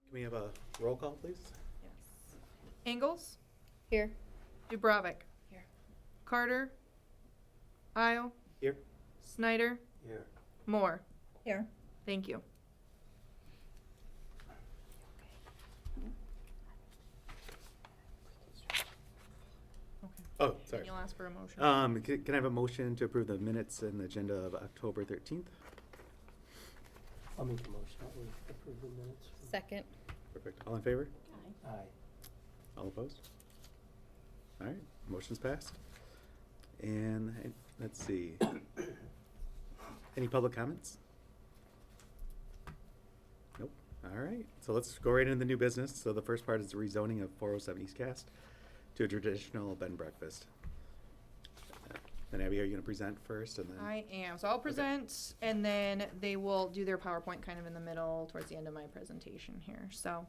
Can we have a roll call, please? Yes. Ingalls? Here. Dubravik? Here. Carter? Isle? Here. Snyder? Here. Moore? Here. Thank you. Okay. Oh, sorry. You'll ask for a motion. Can I have a motion to approve the minutes and the agenda of October 13th? I'll make a motion that we approve the minutes. Second. Perfect. All in favor? Aye. All opposed? All right, motion's passed. And let's see. Any public comments? Nope. All right, so let's go right into the new business. So the first part is the rezoning of 407 East Cast to a traditional bed and breakfast. And Abby, are you going to present first and then? I am. So I'll present, and then they will do their PowerPoint kind of in the middle towards the end of my presentation here. So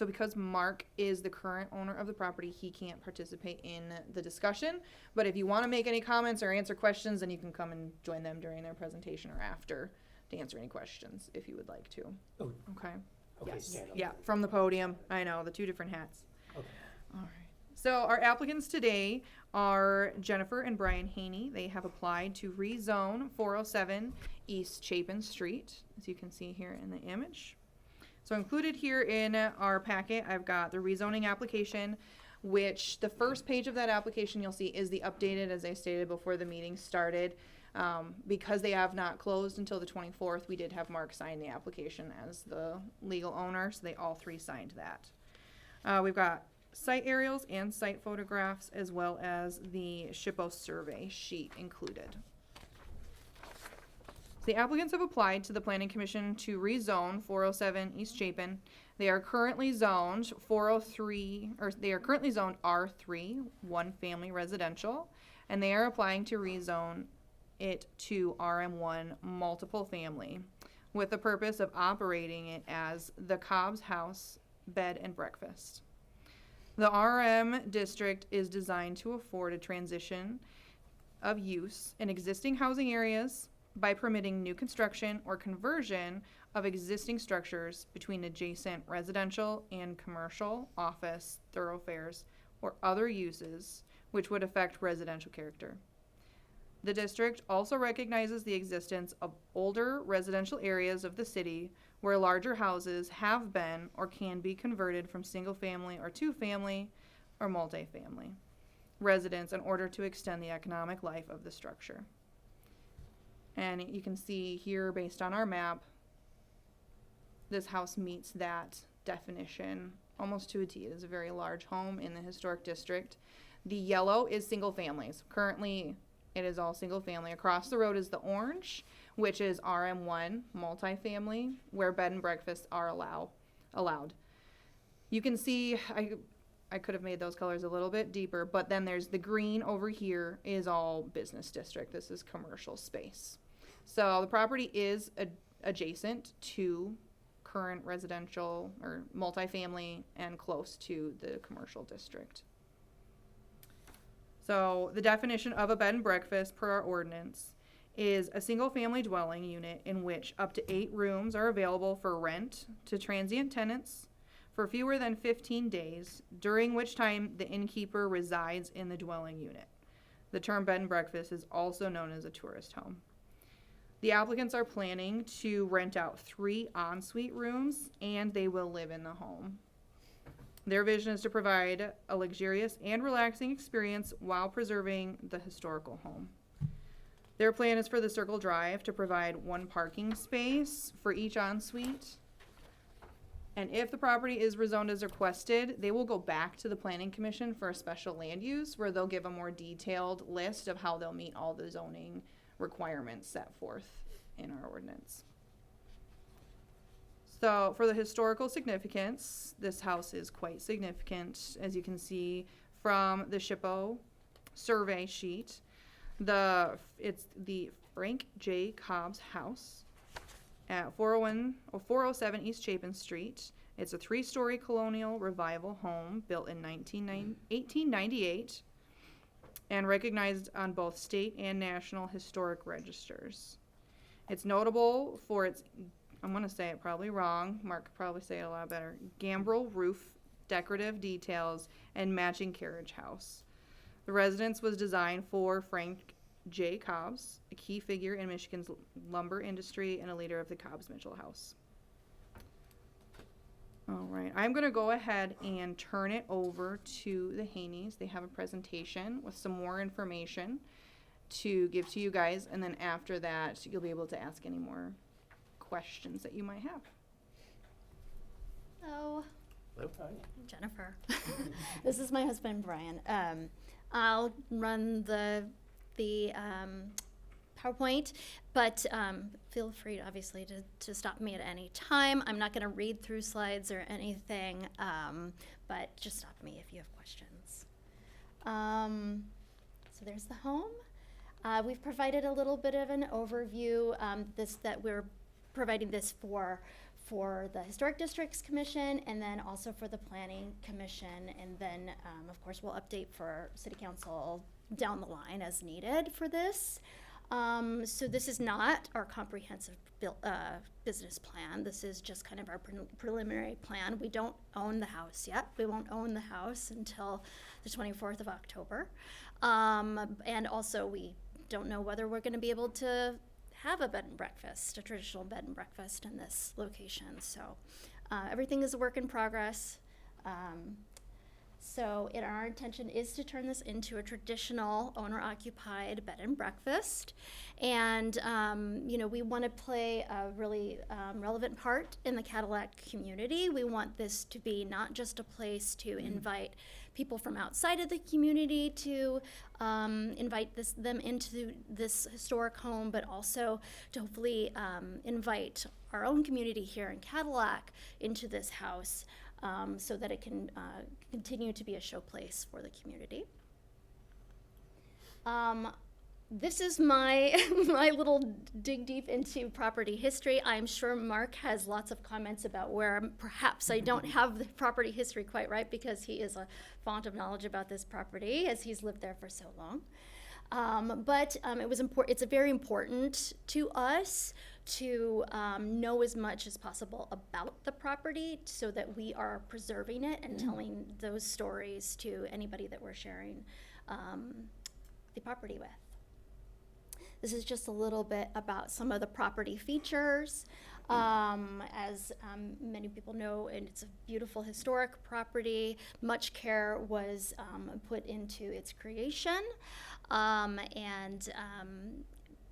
because Mark is the current owner of the property, he can't participate in the discussion. But if you want to make any comments or answer questions, then you can come and join them during their presentation or after to answer any questions if you would like to. Oh, Okay? okay, Yes. stand up. Yeah, from the podium. I know, the two different hats. Okay. All right. So our applicants today are Jennifer and Brian Haney. They have applied to rezone 407 East Chapin Street, as you can see here in the image. So included here in our packet, I've got the rezoning application, which the first page of that application you'll see is the updated, as I stated before the meeting started. Because they have not closed until the 24th, we did have Mark sign the application as the legal owner, so they all three signed that. We've got site aerials and site photographs, as well as the SHPO survey sheet included. The applicants have applied to the Planning Commission to rezone 407 East Chapin. They are currently zoned 403, or they are currently zoned R3, one family residential, and they are applying to rezone it to RM1 multiple family, with the purpose of operating it as the Cobb's House Bed and Breakfast. The RM district is designed to afford a transition of use in existing housing areas by permitting new construction or conversion of existing structures between adjacent residential and commercial, office, thoroughfares, or other uses which would affect residential character. The district also recognizes the existence of older residential areas of the city where larger houses have been or can be converted from single-family or two-family or multifamily residents in order to extend the economic life of the structure. And you can see here, based on our map, this house meets that definition almost to a T. It is a very large home in the historic district. The yellow is single families. Currently, it is all single family. Across the road is the orange, which is RM1 multifamily, where bed and breakfasts are allowed. You can see, I could have made those colors a little bit deeper, but then there's the green over here is all business district. This is commercial space. So the property is adjacent to current residential or multifamily and close to the commercial district. So the definition of a bed and breakfast per our ordinance is a single family dwelling unit in which up to 8 rooms are available for rent to transient tenants for fewer than 15 days, during which time the innkeeper resides in the dwelling unit. The term bed and breakfast is also known as a tourist home. The applicants are planning to rent out 3 ensuite rooms, and they will live in the home. Their vision is to provide a luxurious and relaxing experience while preserving the historical home. Their plan is for the Circle Drive to provide 1 parking space for each ensuite. And if the property is rezoned as requested, they will go back to the Planning Commission for a special land use where they'll give a more detailed list of how they'll meet all the zoning requirements set forth in our ordinance. So for the historical significance, this house is quite significant, as you can see from the SHPO survey sheet. It's the Frank J. Cobb's house at 407 East Chapin Street. It's a 3-story colonial revival home built in 1898 and recognized on both state and national historic registers. It's notable for its I'm gonna say it probably wrong. Mark could probably say it a lot better. Gambrel roof, decorative details, and matching carriage house. The residence was designed for Frank J. Cobbs, a key figure in Michigan's lumber industry and a leader of the Cobbs-Mitchell House. All right, I'm gonna go ahead and turn it over to the Haneys. They have a presentation with some more information to give to you guys, and then after that, you'll be able to ask any more questions that you might have. Hello, Hello? Hi. I'm Jennifer. This is my husband, Brian. I'll run the PowerPoint, but feel free, obviously, to stop me at any time. I'm not going to read through slides or anything, but just stop me if you have questions. So there's the home. We've provided a little bit of an overview, that we're providing this for the Historic Districts Commission and then also for the Planning Commission. And then, of course, we'll update for City Council down the line as needed for this. So this is not our comprehensive business plan. This is just kind of our preliminary plan. We don't own the house yet. We won't own the house until the 24th of October. And also we don't know whether we're going to be able to have a bed and breakfast, a traditional bed and breakfast in this location. So everything is a work in progress. So our intention is to turn this into a traditional owner-occupied bed and breakfast. And, we want to play a really relevant part in the Cadillac community. We want this to be not just a place to invite people from outside of the community to invite them into this historic home, but also to hopefully invite our own community here in Cadillac into this house. So that it can continue to be a showplace for the community. This is my my little dig deep into property history. I'm sure Mark has lots of comments about where perhaps I don't have the property history quite right, because he is a font of knowledge about this property as he's lived there for so long. But it was important. It's very important to us to know as much as possible about the property so that we are preserving it and telling those stories to anybody that we're sharing the property with. This is just a little bit about some of the property features. As many people know, and it's a beautiful historic property. Much care was put into its creation.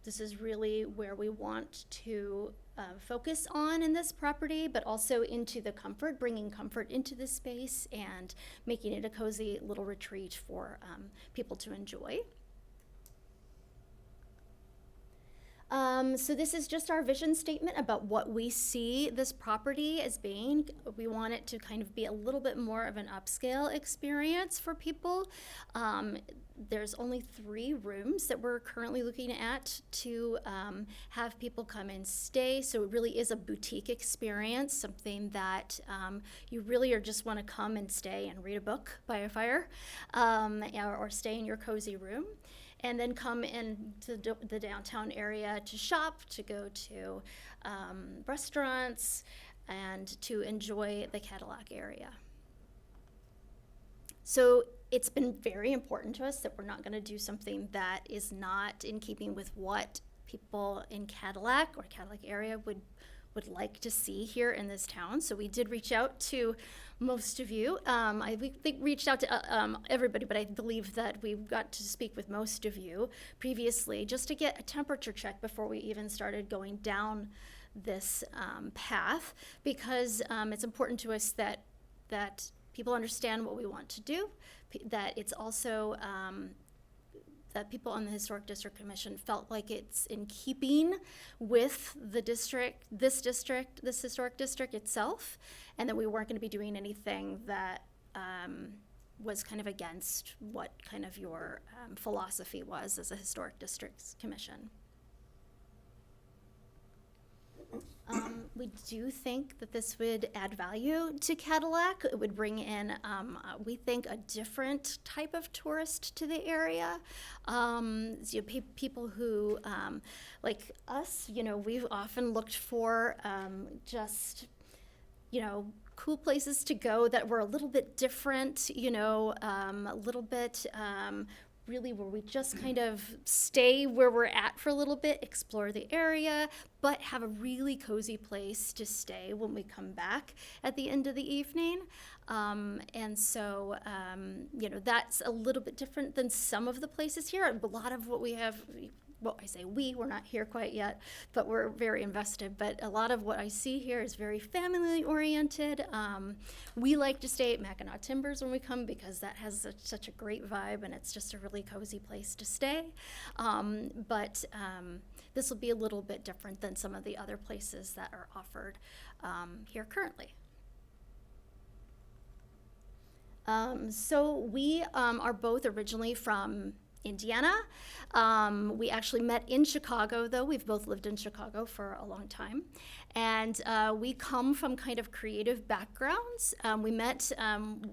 This is really where we want to focus on in this property, but also into the comfort, bringing comfort into this space and making it a cozy little retreat for people to enjoy. So this is just our vision statement about what we see this property as being. We want it to kind of be a little bit more of an upscale experience for people. There's only 3 rooms that we're currently looking at to have people come and stay. So it really is a boutique experience, something that you really are just want to come and stay and read a book by a fire, or stay in your cozy room. And then come into the downtown area to shop, to go to restaurants, and to enjoy the Cadillac area. So it's been very important to us that we're not going to do something that is not in keeping with what people in Cadillac or Cadillac area would like to see here in this town. So we did reach out to most of you. We reached out to everybody, but I believe that we got to speak with most of you previously just to get a temperature check before we even started going down this path, because it's important to us that people understand what we want to do, that it's also that people on the Historic District Commission felt like it's in keeping with the district, this historic district itself, and that we weren't going to be doing anything that was kind of against what kind of your philosophy was as a Historic Districts Commission. We do think that this would add value to Cadillac. It would bring in, we think, a different type of tourist to the area. People who, like us, we've often looked for just, cool places to go that were a little bit different, a little bit really where we just kind of stay where we're at for a little bit, explore the area, but have a really cozy place to stay when we come back at the end of the evening. And so, that's a little bit different than some of the places here. A lot of what we have, well, I say we're not here quite yet, but we're very invested. But a lot of what I see here is very family oriented. We like to stay at Mackinac Timbers when we come because that has such a great vibe and it's just a really cozy place to stay. But this will be a little bit different than some of the other places that are offered here currently. So we are both originally from Indiana. We actually met in Chicago, though. We've both lived in Chicago for a long time. And we come from kind of creative backgrounds. We met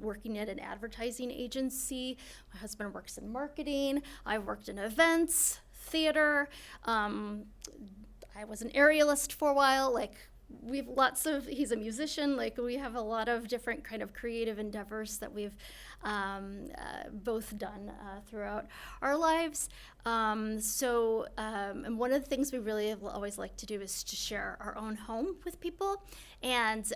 working at an advertising agency. My husband works in marketing. I've worked in events, theater. I was an aerialist for a while. We have he's a musician, we have a lot of different kind of creative endeavors that we've both done throughout our lives. And one of the things we really have always like to do is to share our own home with people. And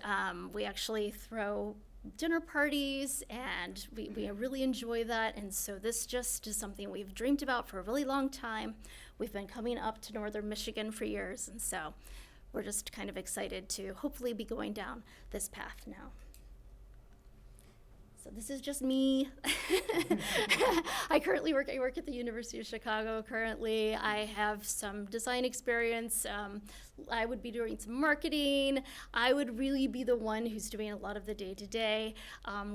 we actually throw dinner parties, and we really enjoy that. And so this just is something we've dreamed about for a really long time. We've been coming up to northern Michigan for years, and so we're just kind of excited to hopefully be going down this path now. So this is just me. I work at the University of Chicago currently. I have some design experience. I would be doing some marketing. I would really be the one who's doing a lot of the day-to-day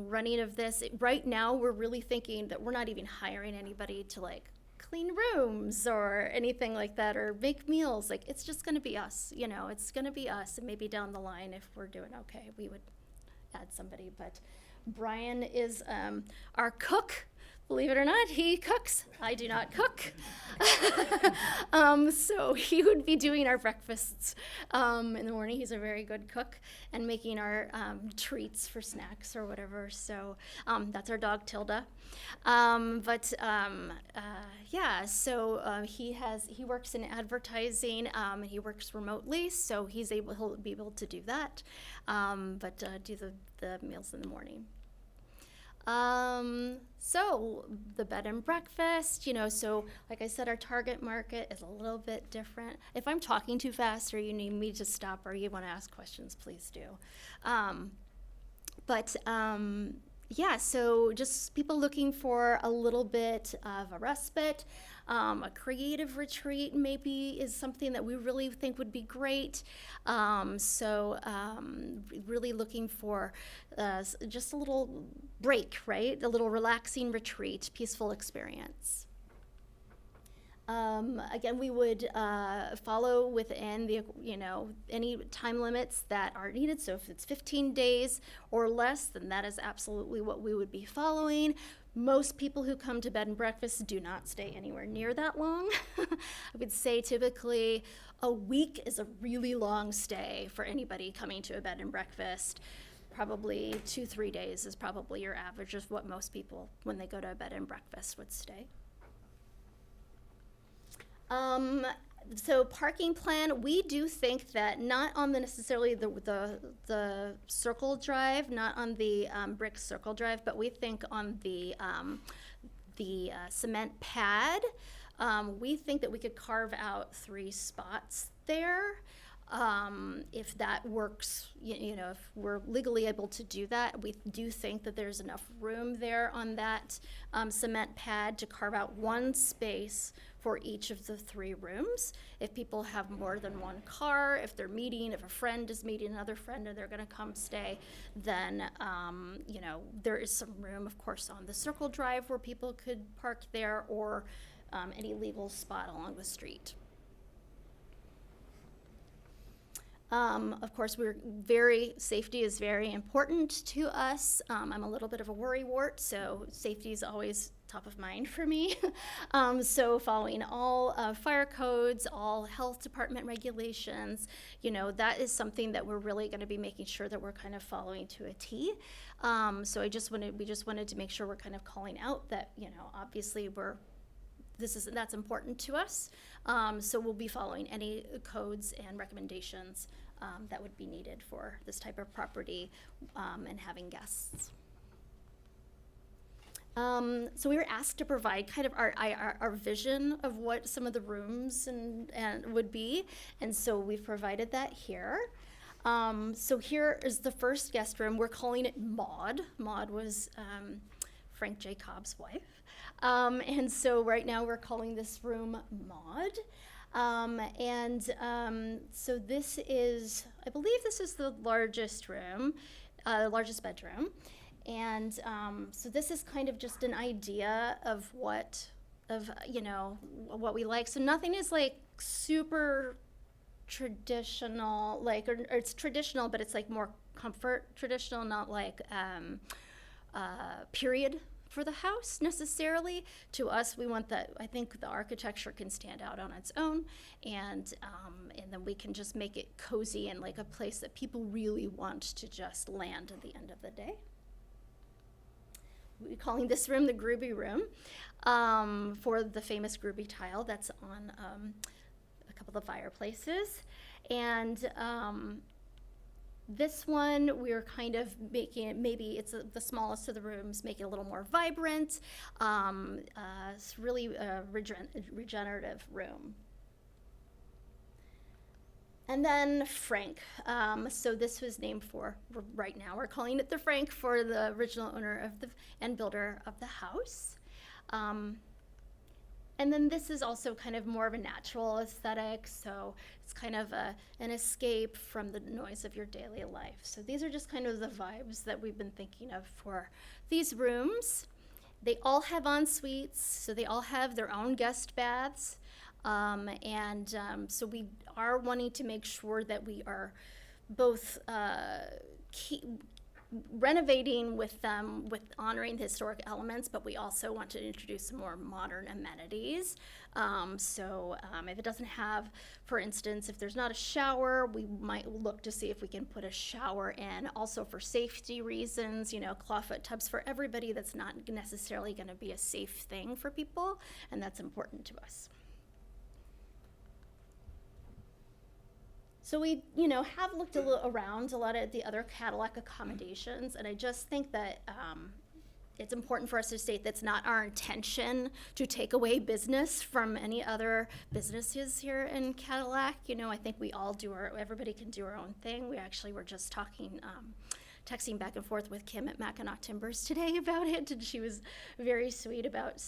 running of this. Right now, we're really thinking that we're not even hiring anybody to clean rooms or anything like that, or make meals. It's just going to be us, it's going to be us. And maybe down the line, if we're doing okay, we would add somebody. But Brian is our cook. Believe it or not, he cooks. I do not cook. So he would be doing our breakfasts in the morning. He's a very good cook and making our treats for snacks or whatever. So that's our dog, Tilda. He works in advertising and he works remotely, so he'll be able to do that, do the meals in the morning. So the bed and breakfast, so like I said, our target market is a little bit different. If I'm talking too fast or you need me to stop or you want to ask questions, please do. So just people looking for a little bit of a respite. A creative retreat maybe is something that we really think would be great. Really looking for just a little break, right? A little relaxing retreat, peaceful experience. Again, we would follow within the, any time limits that are needed. So if it's 15 days or less, then that is absolutely what we would be following. Most people who come to bed and breakfast do not stay anywhere near that long. I would say typically a week is a really long stay for anybody coming to a bed and breakfast. Probably 2-3 days is probably your average of what most people, when they go to a bed and breakfast, would stay. So parking plan, we do think that not on necessarily the circle drive, not on the brick circle drive, but we think on the cement pad. We think that we could carve out 3 spots there. If that works, if we're legally able to do that, we do think that there's enough room there on that cement pad to carve out 1 space for each of the 3 rooms. If people have more than 1 car, if a friend is meeting another friend and they're gonna come stay, then, there is some room, of course, on the circle drive where people could park there, or any legal spot along the street. Of course, safety is very important to us. I'm a little bit of a worrywart, so safety is always top of mind for me. So following all fire codes, all health department regulations, that is something that we're really going to be making sure that we're kind of following to a T. So we just wanted to make sure we're kind of calling out that, obviously that's important to us. So we'll be following any codes and recommendations that would be needed for this type of property and having guests. So we were asked to provide kind of our vision of what some of the rooms and would be, and so we've provided that here. So here is the first guest room. We're calling it Maud. Maud was Frank J. Cobb's wife. And so right now we're calling this room Maud. So this is, I believe this is the largest room, largest bedroom. And so this is kind of just an idea of what we like. So nothing is like super traditional, like, or it's traditional, but it's like more comfort traditional, not like period for the house necessarily. To us, we want that. I think the architecture can stand out on its own, and then we can just make it cozy and like a place that people really want to just land at the end of the day. We're calling this room the Groovy Room for the famous Groovy tile that's on a couple of fireplaces. And this one, we're kind of making it, maybe it's the smallest of the rooms, make it a little more vibrant. It's really a regenerative room. And then Frank. So this was named for, right now we're calling it the Frank for the original owner and builder of the house. And then this is also kind of more of a natural aesthetic, so it's kind of an escape from the noise of your daily life. So these are just kind of the vibes that we've been thinking of for these rooms. They all have en suites, so they all have their own guest baths. So we are wanting to make sure that we are both renovating with them, with honoring the historic elements, but we also want to introduce some more modern amenities. If it doesn't have, for instance, if there's not a shower, we might look to see if we can put a shower in. Also for safety reasons, clawfoot tubs for everybody, that's not necessarily going to be a safe thing for people, and that's important to us. So we, have looked around a lot at the other Cadillac accommodations, and I just think that it's important for us to state that's not our intention to take away business from any other businesses here in Cadillac. I think we all everybody can do our own thing. We actually were just texting back and forth with Kim at Mackinac Timbers today about it, and she was very sweet about,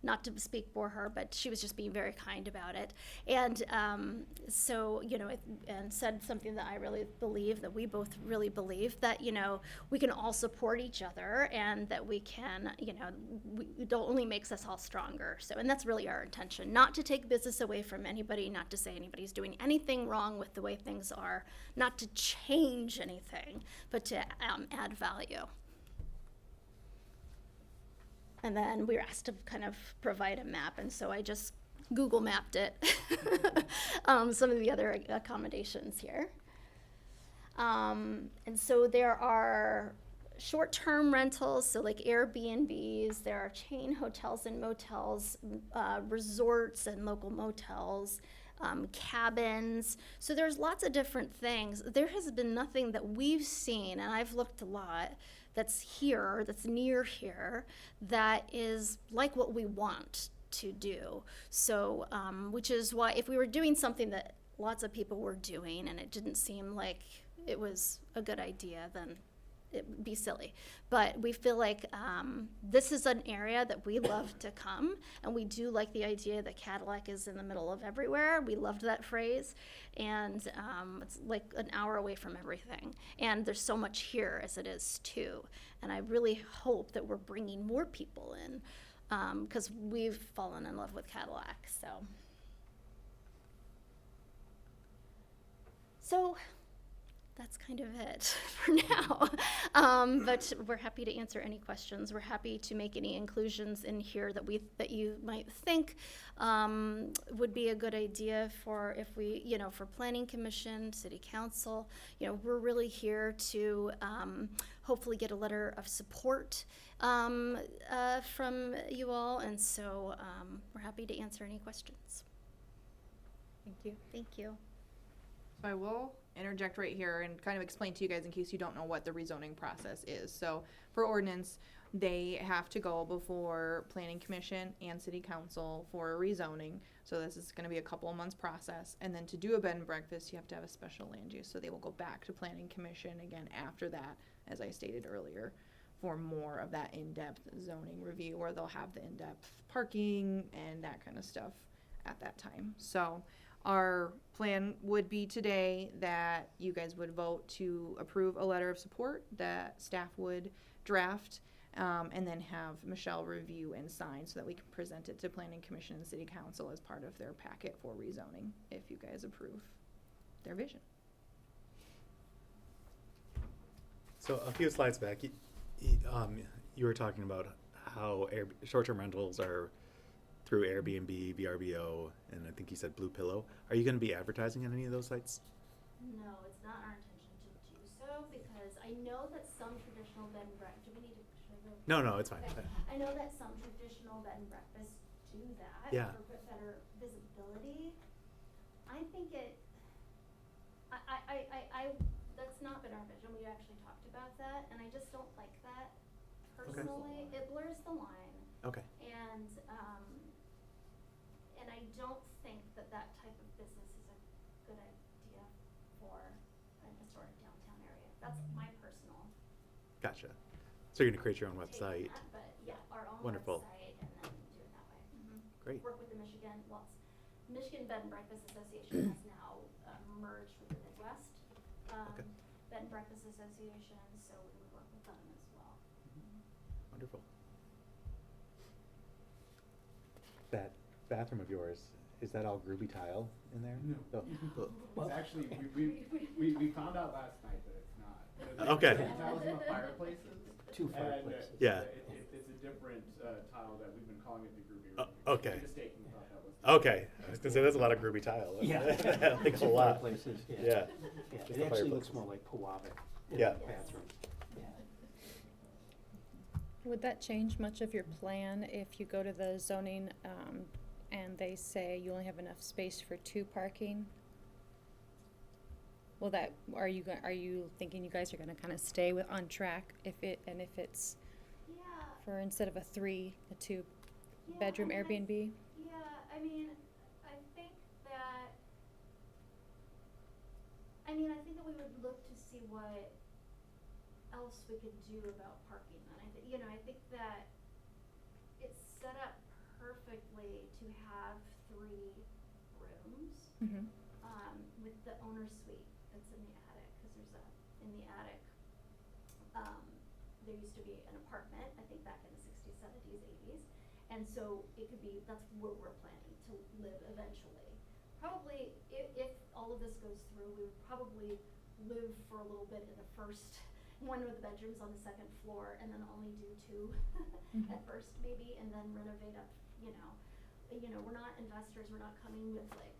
not to speak for her, but she was just being very kind about it. And and said something that I really believe, that we both really believe, that, we can all support each other, and that we can, it only makes us all stronger. So, and that's really our intention, not to take business away from anybody, not to say anybody's doing anything wrong with the way things are, not to change anything, but to add value. And then we were asked to kind of provide a map, and so I just Google mapped it, some of the other accommodations here. And so there are short-term rentals, so like Airbnbs, there are chain hotels and motels, resorts and local motels, cabins. So there's lots of different things. There has been nothing that we've seen, and I've looked a lot, that's here, that's near here, that is like what we want to do. So, which is why if we were doing something that lots of people were doing and it didn't seem like it was a good idea, then it would be silly. But we feel like this is an area that we love to come, and we do like the idea that Cadillac is in the middle of everywhere. We loved that phrase, and it's like an hour away from everything. And there's so much here as it is too. And I really hope that we're bringing more people in, because we've fallen in love with Cadillac. So. So that's kind of it for now. But we're happy to answer any questions. We're happy to make any inclusions in here that you might think would be a good idea for if we, for planning commission, city council. We're really here to hopefully get a letter of support from you all, and so we're happy to answer any questions. Thank you. Thank you. So I will interject right here and kind of explain to you guys in case you don't know what the rezoning process is. So for ordinance, they have to go before planning commission and city council for a rezoning. So this is gonna be a couple of months process. And then to do a bed and breakfast, you have to have a special land use. So they will go back to planning commission again after that, as I stated earlier, for more of that in-depth zoning review where they'll have the in-depth parking and that kind of stuff at that time. So our plan would be today that you guys would vote to approve a letter of support that staff would draft, and then have Michelle review and sign so that we can present it to planning commission and city council as part of their packet for rezoning, if you guys approve their vision. So a few slides back, you were talking about how short-term rentals are through Airbnb, VRBO, and I think you said Blue Pillow. Are you going to be advertising on any of those sites? No, it's not our intention to do so because I know that some traditional bed and breakfast. Do we need to? No, it's fine. Okay. I know that some traditional bed and breakfasts do that Yeah. for better visibility. I think it. I that's not been our vision. We actually talked about that, and I just don't like that personally. It blurs the line. Okay. And I don't think that type of business is a good idea for a sort of downtown area. That's my personal Gotcha. So you're going to create your own take on website. that, but yeah, our own Wonderful. website and then do it that way. Great. Work with the Michigan Bed and Breakfast Association has now merged with the Midwest Okay. Bed and Breakfast Association, so we would work with them as well. Wonderful. That bathroom of yours, is that all groovy tile in there? No. Oh. It's actually, we found out last night that it's not. Okay. The tiles in the fireplaces. Two and, fireplaces. Yeah. It's a different tile that we've been calling it the groovy room. Okay. We mistakenly thought that was. the- Okay. I was going to say, that's a lot of groovy tile. Yeah. I think a Two lot. fireplaces, Yeah. Yeah, Just it the actually looks fireplaces. more like Pewabic in Yeah. the bathroom. Yeah. Would that change much of your plan if you go to the zoning, and they say you only have enough space for 2 parking? Well, are you thinking you guys are gonna kinda stay on track if it's Yeah. for instead of a 2 Yeah, bedroom I mean, Airbnb? I think that. I think that we would look to see what else we could do about parking. And I think that it's set up perfectly to have 3 rooms, Mm-hmm. with the owner suite that's in the attic, because in the attic, there used to be an apartment, I think back in the 60s, 70s, 80s. And so that's where we're planning to live eventually. Probably, if all of this goes through, we would probably live for a little bit in the first, one of the bedrooms on the 2nd floor, and then only do 2 Mhm. at first maybe, and then renovate up, we're not investors, we're not coming with like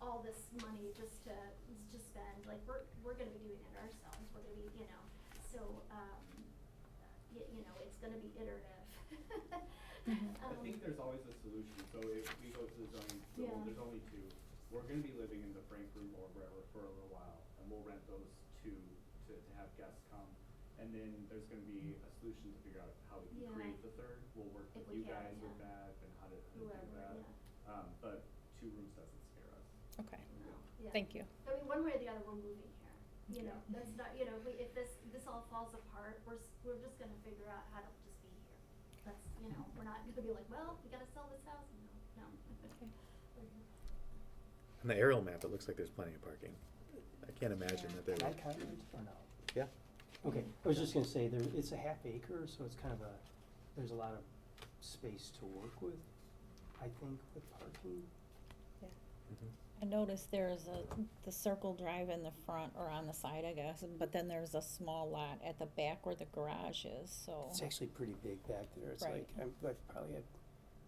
all this money just to spend, like we're gonna be doing it ourselves, we're gonna be, so, it's gonna be iterative. I think there's always a solution, so if we go to the zoning, Yeah. there's only 2. We're gonna be living in the Frank room or wherever for a little while, and we'll rent those 2 to have guests come. And then there's gonna be a solution to figure out how we can Yeah. create the 3rd. We'll work If with we you can, guys yeah. with that and how to do Whoever, that. yeah. But 2 rooms doesn't scare us. Okay, No, yeah. thank you. One way or the other, we're moving here. Yeah. That's not, if this all falls apart, we're just gonna figure out how to just be here. That's, we're not gonna be like, well, we gotta sell this house. No. Okay. We're here. On the aerial map, it looks like there's plenty of parking. I can't imagine that Can there. I comment or no? Yeah. Okay, I was just gonna say, it's a half acre, so it's kind of there's a lot of space to work with, I think, with parking. Yeah. Mhm. I noticed there's the circle drive in the front or on the side, I guess, but then there's a small lot at the back where the garage is, so. It's actually pretty big back there. It's Right. like, I've probably had,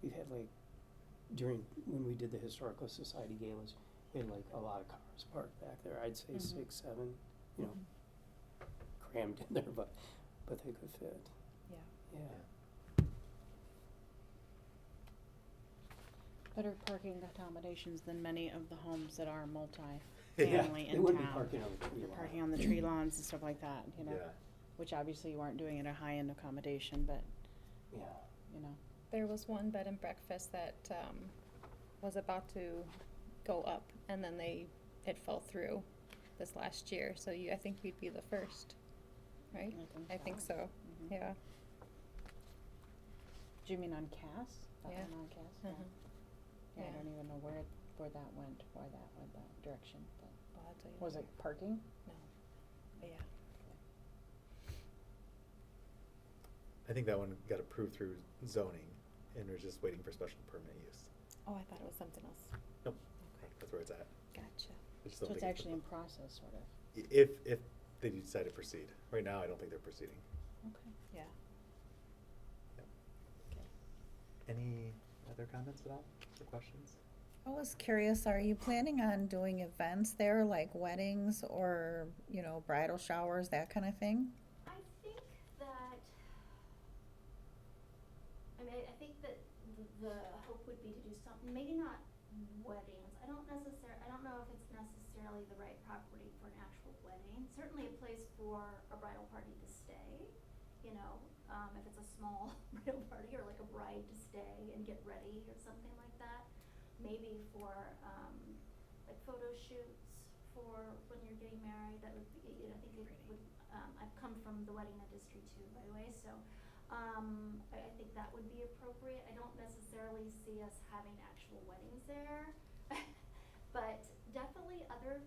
we've had like, when we did the Historical Society galas, we had like a lot of cars parked back there. I'd say Mhm. 6, 7, you know, crammed in there, but they could fit. Yeah. Yeah. Better parking accommodations than many of the homes that are Yeah. multi-family They in wouldn't be town. parking on the tree They're lot. parking on the tree lawns and stuff like that, you know, Yeah. which obviously you aren't doing at a high-end accommodation, but, Yeah. you know. There was one bed and breakfast that was about to go up, and then it fell through this last year. So I think we'd be the first, right? I think so. Mhm. Yeah. Do you mean on Cass? That Yeah. one on Cass? Uh-huh. Yeah, I Yeah. don't even know where that went, why that went that direction, but, Well, I'll tell you was it later. parking? No. But yeah. I think that one got approved through zoning, and we're just waiting for special permit use. Oh, I thought it was something else. Nope, Okay. that's where it's at. Gotcha. I just So don't it's think actually in process, sort of. If they decide to proceed. Right now, I don't think they're proceeding. Okay. Yeah. Any other comments at all, or questions? I was curious, are you planning on doing events there, like weddings or, bridal showers, that kind of thing? I think that, I think that the hope would be to do something, maybe not weddings. I don't know if it's necessarily the right property for an actual wedding. Certainly a place for a bridal party to stay, if it's a small bridal party or like a bride to stay and get ready or something like that. Maybe for, like photo shoots for when you're getting married, that would be, I think it would, I've come from the wedding industry too, by the way, so, I think that would be appropriate. I don't necessarily see us having actual weddings there, but definitely other,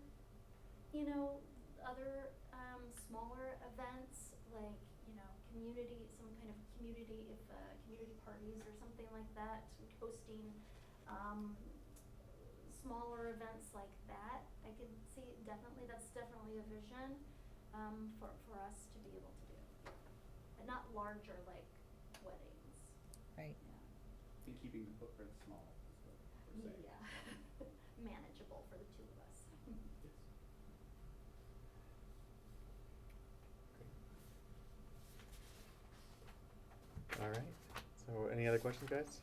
smaller events, like, some kind of community, community parties or something like that, hosting, smaller events like that. I can see that's definitely a vision, for us to be able to do. But not larger like weddings. Right. Yeah. And keeping the footprint small is what we're saying. Yeah. Manageable for the two of us. Yes. All right, so any other questions, guys?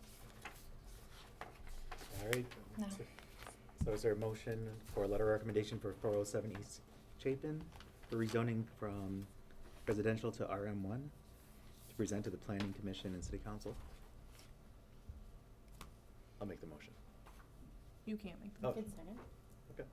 All right. No. So is there a motion for a letter of recommendation for 407 East Chapin for rezoning from residential to RM1 to present to the Planning Commission and City Council? I'll make the motion. You can't make Oh. the Good second. Okay.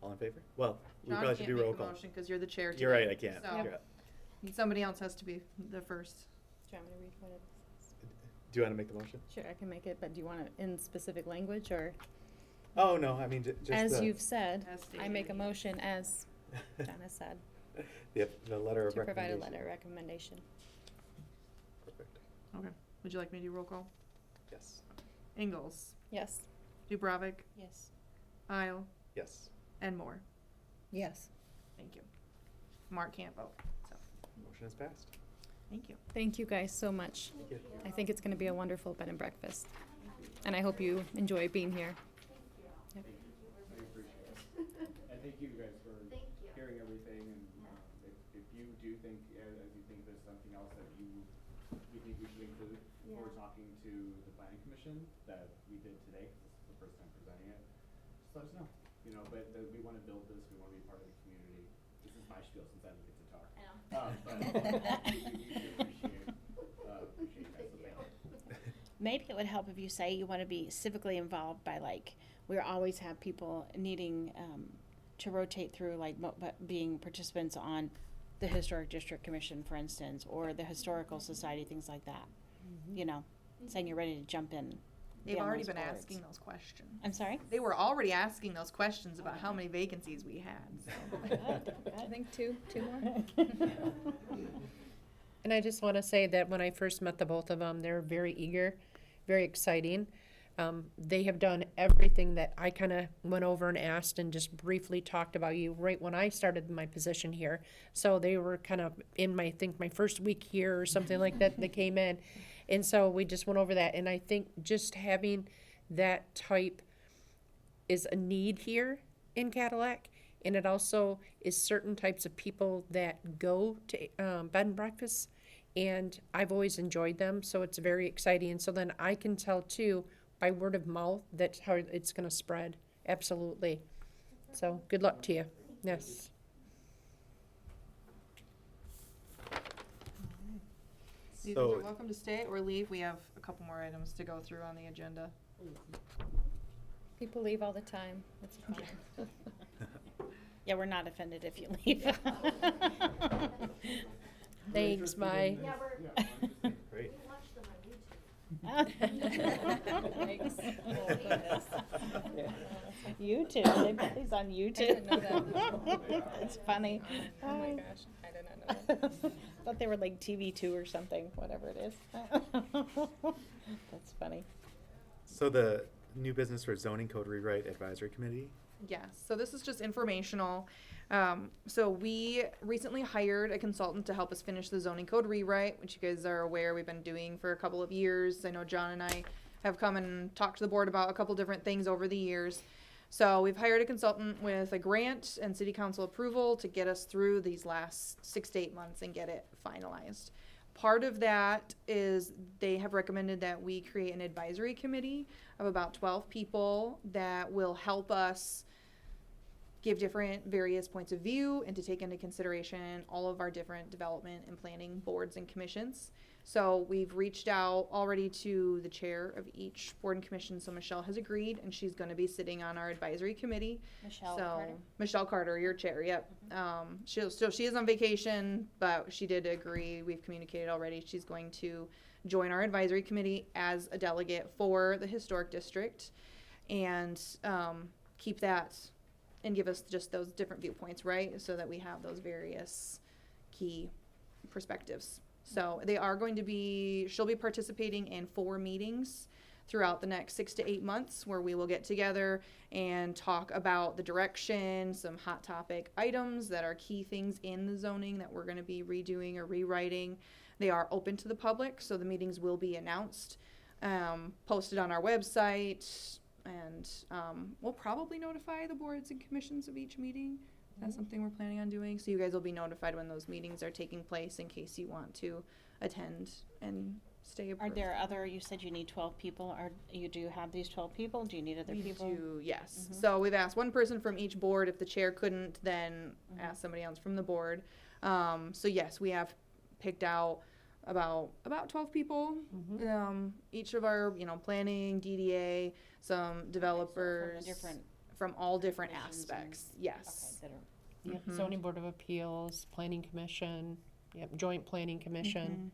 All in favor? Well, we John probably should can't do roll make the call. motion because you're the chair today. You're right, I can't. So You're right. somebody else has to be the first. Do you want me to read what it says? Do you want to make the motion? Sure, I can make it, but do you want it in specific language or? Oh, no, I mean, just As the. you've said, As I make a stated. motion as John has said, The letter of to provide a recommendation. letter of recommendation. Perfect. Okay. Would you like me to do roll call? Yes. Ingalls, Yes. Dubravik, Yes. Isle, Yes. and Moore. Yes. Thank you. Mark can't vote, so Motion is passed. thank you. Thank you guys so much. Thank you. I think it's gonna be a wonderful bed and breakfast. And I hope you enjoy being here. Yep. I appreciate it. And thank you guys for Thank you. hearing everything, and if you do think, as you think there's something else that you think we should include, when we're Yeah. talking to the planning commission that we did today, 'cause this is the first time presenting it, just let us know. But we wanna build this, we wanna be part of the community. This is my spiel since I don't get to talk. I know. But we appreciate you guys, so thank you. Maybe it would help if you say you want to be civically involved by we always have people needing to rotate through but being participants on the Historic District Commission, for instance, or the Historical Society, things like that. Saying you're ready to jump in. They've be on already those been boards. asking those questions. I'm sorry? They were already asking those questions about how many vacancies we had, so. I think two more. And I just want to say that when I first met the both of them, they're very eager, very exciting. They have done everything that I kind of went over and asked and just briefly talked about you right when I started my position here. So they were kind of in my, I think my first week here or something like that, they came in. And so we just went over that. And I think just having that type is a need here in Cadillac. And it also is certain types of people that go to bed and breakfast. And I've always enjoyed them. So it's very exciting. And so then I can tell too, by word of mouth, that's how it's going to spread. Absolutely. So good luck to you. Yes. You guys So- are welcome to stay or leave. We have a couple more items to go through on the agenda. People leave all the time. That's fine. Yeah, we're not offended if you leave. Thanks, bye. Great. Thanks. Oh, goodness. YouTube, they put these on I YouTube. didn't know that. It's funny. Oh my gosh, I did not know that. Thought they were like TV2 or something, whatever it is. That's funny. So the new business for zoning code rewrite advisory committee. Yes, so this is just informational. So we recently hired a consultant to help us finish the zoning code rewrite, which you guys are aware we've been doing for a couple of years. I know John and I have come and talked to the board about a couple different things over the years. So we've hired a consultant with a grant and city council approval to get us through these last 6 to 8 months and get it finalized. Part of that is they have recommended that we create an advisory committee of about 12 people that will help us give different various points of view and to take into consideration all of our different development and planning boards and commissions. So we've reached out already to the chair of each board and commission. So Michelle has agreed and she's going to be sitting on our advisory committee. Michelle So Carter. Michelle Carter, your chair, yep. She is on vacation, but she did agree. We've communicated already. She's going to join our advisory committee as a delegate for the historic district and keep that and give us just those different viewpoints, right? So that we have those various key perspectives. So they are going to be, she'll be participating in 4 meetings throughout the next 6 to 8 months where we will get together and talk about the direction, some hot topic items that are key things in the zoning that we're going to be redoing or rewriting. They are open to the public, so the meetings will be announced, posted on our website, and we'll probably notify the boards and commissions of each meeting. That's something we're planning on doing. So you guys will be notified when those meetings are taking place in case you want to attend and stay Are approved. there other, you said you need 12 people, do you have these 12 people? Do you need other We people? do, yes. Mhm. So we've asked one person from each board. If the chair couldn't, then Mhm. ask somebody else from the board. So yes, we have picked out about 12 people. Each of our, planning, DDA, some developers. From all different commissions and- aspects, yes. Okay, that are, Yep. Mhm. Zoning Board of Appeals, Planning Commission, yep, Joint Planning Commission,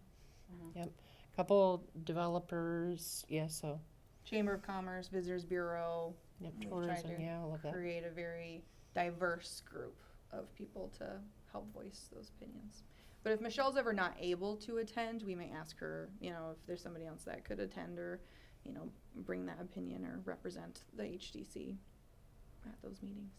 Mhm. yep. Couple developers, yeah, so, Chamber of Commerce, Visitors Bureau, yep, We tried tourism, to yeah, all of that. create a very diverse group of people to help voice those opinions. But if Michelle's ever not able to attend, we may ask her, if there's somebody else that could attend or, bring that opinion or represent the HDC at those meetings.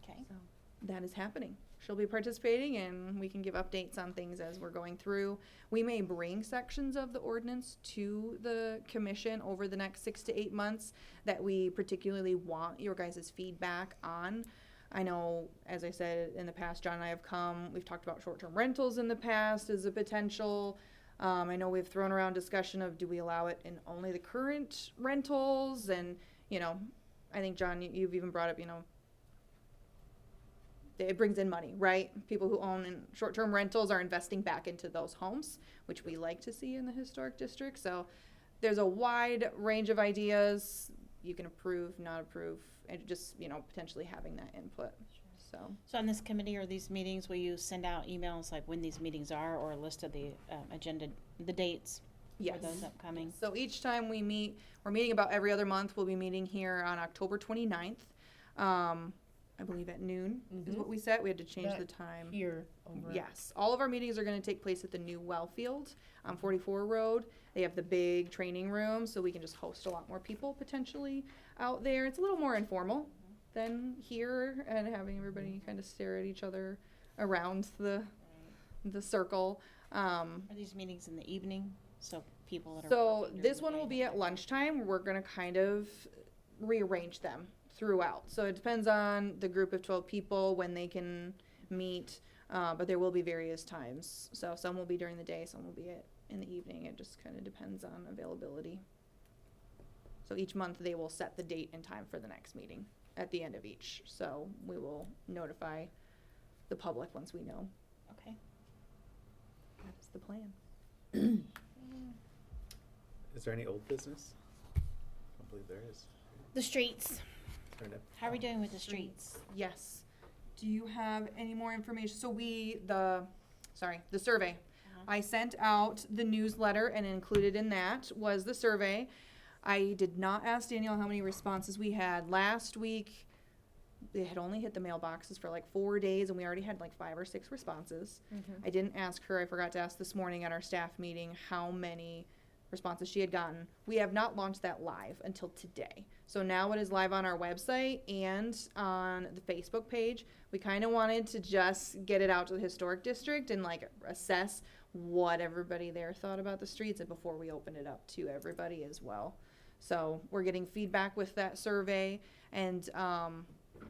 okay. So that is happening. She'll be participating and we can give updates on things as we're going through. We may bring sections of the ordinance to the commission over the next 6 to 8 months that we particularly want your guys' feedback on. I know, as I said in the past, John and I have we've talked about short-term rentals in the past as a potential. I know we've thrown around discussion of do we allow it in only the current rentals and, I think, John, you've even brought up, it brings in money, right? People who own short-term rentals are investing back into those homes, which we like to see in the historic district. So there's a wide range of ideas. You can approve, not approve, and just, potentially having that input. So on this committee or these meetings, will you send out emails like when these meetings are or a list of the agenda, the dates yes. for those upcoming? So each time we meet, we're meeting about every other month. We'll be meeting here on October 29th. I believe at noon is Mhm. what we set. We had to change That the time. Here, over. Yes, all of our meetings are going to take place at the new well field on 44 Road. They have the big training room, so we can just host a lot more people potentially out there. It's a little more informal than here, and having everybody kind of stare at each other around the circle. Are these meetings in the evening? So people that are. So working during this the one day will be have at to- lunchtime. We're gonna kind of rearrange them throughout. So it depends on the group of 12 people when they can meet, but there will be various times. So some will be during the day, some will be in the evening. It just kind of depends on availability. So each month they will set the date and time for the next meeting at the end of each. So we will notify the public once we know. Okay. That's the plan. Is there any old business? I don't believe there is. The streets. Turn it. How are we doing with the streets? Yes. Do you have any more information? So the survey. Uh-huh. I sent out the newsletter, and included in that was the survey. I did not ask Danielle how many responses we had. Last week, they had only hit the mailboxes for like 4 days, and we already had like 5 or 6 responses. I didn't ask her. I forgot to ask this morning at our staff meeting how many responses she had gotten. We have not launched that live until today. So now it is live on our website and on the Facebook page. We kind of wanted to just get it out to the historic district and like assess what everybody there thought about the streets, and before we open it up to everybody as well. So we're getting feedback with that survey, and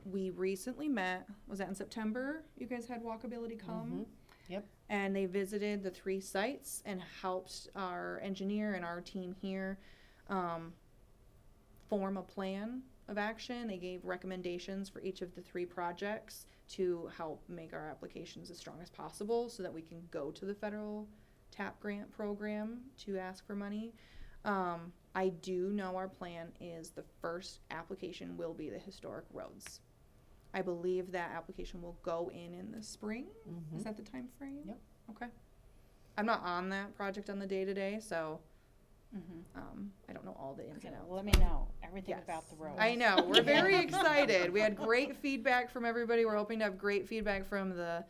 we recently met, was that in September? You guys had Walkability come? Yep. And they visited the 3 sites and helped our engineer and our team here form a plan of action. They gave recommendations for each of the 3 projects to help make our applications as strong as possible so that we can go to the federal TAP grant program to ask for money. I do know our plan is the first application will be the historic roads. I believe that application will go in the spring. Is that the time frame? Yep. Okay. I'm not on that project on the day-to-day, so Mm-hmm. I don't know all the ins Okay, and outs. well, let me know everything about the Yes. roads. I know. We're very excited. We had great feedback from everybody. We're hoping to have great feedback from the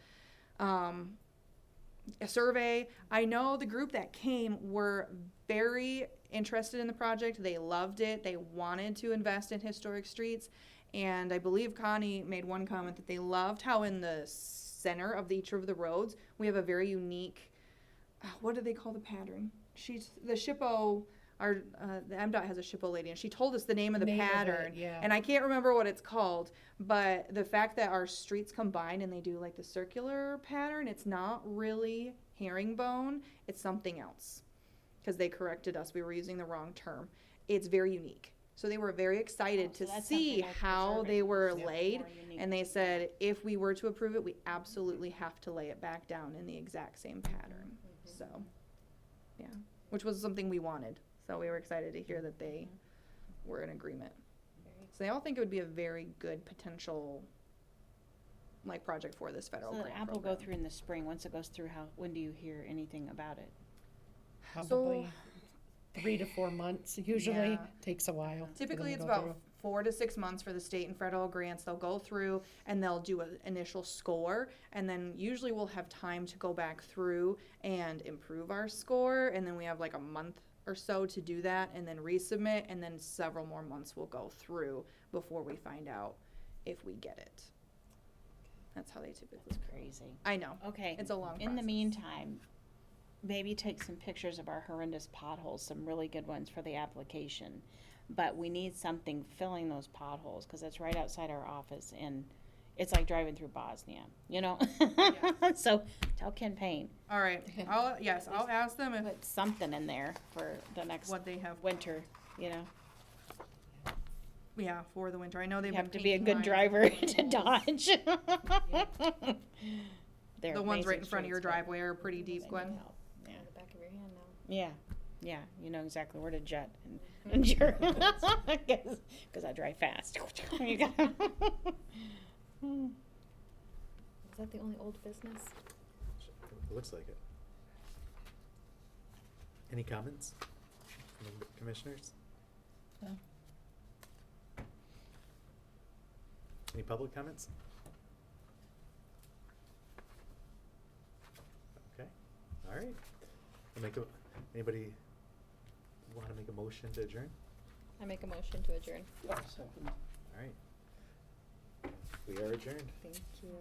survey. I know the group that came were very interested in the project. They loved it. They wanted to invest in historic streets. And I believe Connie made one comment that they loved how in the center of each of the roads, we have a very unique, what do they call the pattern? The SHPO, the MDOT has a SHPO lady, and she told us the name of the Name of it, pattern. yeah. And I can't remember what it's called, but the fact that our streets combine and they do like the circular pattern, it's not really herringbone, it's something else. Because they corrected us, we were using the wrong term. It's very unique. So they were very excited Oh, so to that's see something like how preserving. they were Yeah. laid. More unique. And they said, if we were to approve it, we absolutely have to lay it back down in the exact same pattern. So, yeah, which was something we wanted. So we were excited to hear that they were in agreement. So they all think it would be a very good potential, like, project for this federal So the grant app will go program. through in the spring. Once it goes through, when do you hear anything about it? Probably 3 to 4 months. Usually Yeah. takes a while. for Typically, them it's to go about through. 4 to 6 months for the state and federal grants. They'll go through and they'll do an initial score, and then usually we'll have time to go back through and improve our score, and then we have like a month or so to do that, and then resubmit, and then several more months will go through before we find out if we get it. That's how they typically. That's crazy. I know. Okay. It's a long In the process. meantime, maybe take some pictures of our horrendous potholes, some really good ones for the application. But we need something filling those potholes, because it's right outside our office, and it's like driving through Bosnia, you know? So tell Ken Payne, All right. I'll ask them if put something in there for the next what they have. winter, you know? Yeah, for the winter. I know they've You been have to be a painting good lines driver and to potholes. dodge. They're The ones right amazing in front of your streets, but- drivage are pretty deep, Gwen. Yeah. The back of your hand now. Yeah, yeah, you know exactly where to jet and jerk, because I drive fast. You got- Is that the only old business? It looks like it. Any comments from the commissioners? No. Any public comments? Okay, all right. Anybody want to make a motion to adjourn? I make a motion to adjourn. Yeah, second. All right. We are adjourned. Thank you.